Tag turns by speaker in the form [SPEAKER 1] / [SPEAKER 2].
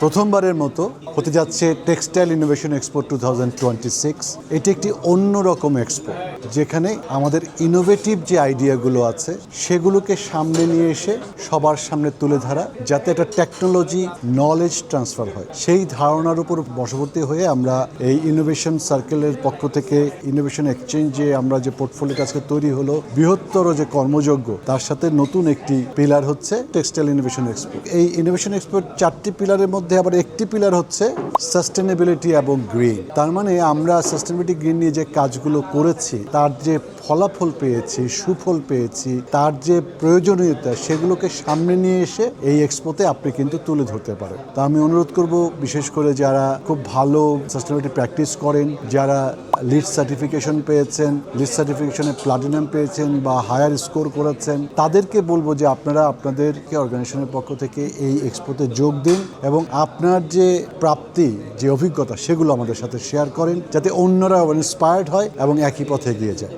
[SPEAKER 1] প্রথমবারের মতো হতে যাচ্ছে টেক্সটাইল ইনোভেশন এক্সপো 2026। এটি একটি অন্যরকম এক্সপো, যেখানে আমাদের ইনোভেটিভ যে আইডিয়াগুলো আছে সেগুলোকে সামনে নিয়ে এসে সবার সামনে তুলে ধরা, যাতে একটা টেকনোলজি নলেজ ট্রান্সফার হয়। সেই ধারণার উপর বশবর্তী হয়ে আমরা এই ইনোভেশন সার্কেলের পক্ষ থেকে ইনোভেশন এক্সচেঞ্জে আমরা যে পোর্টফোলিও আজকে তৈরি হলো, বৃহত্তর যে কর্মযজ্ঞ, তার সাথে নতুন একটি পিলার হচ্ছে টেক্সটাইল ইনোভেশন এক্সপো। এই ইনোভেশন এক্সপোর 4টি পিলারের মধ্যে আবার একটি পিলার হচ্ছে সাস্টেনেবিলিটি এবং গ্রিন। তার মানে আমরা সাস্টেনেবিলিটি গ্রিন নিয়ে যে কাজগুলো করেছি, তার যে ফলাফল পেয়েছি, সুফল পেয়েছি, তার যে প্রয়োজনীয়তা, সেগুলোকে সামনে নিয়ে এসে এই এক্সপোতে আপনি কিন্তু তুলে ধরতে পারেন। তো আমি অনুরোধ করব, বিশেষ করে যারা খুব ভালো সাস্টেনেবিলিটি প্র্যাকটিস করেন, যারা লিড সার্টিফিকেশন পেয়েছেন, লিড সার্টিফিকেশনে প্লাটিনাম পেয়েছেন বা হায়ার স্কোর করেছেন, তাদেরকে বলবো যে আপনারা আপনাদেরকে অর্গানাইজেশনের পক্ষ থেকে এই এক্সপোতে যোগ দিন এবং আপনার যে প্রাপ্তি, যে অভিজ্ঞতা, সেগুলো আমাদের সাথে শেয়ার করেন, যাতে অন্যরা ইন্সপায়ার্ড হয় এবং একই পথে এগিয়ে যায়।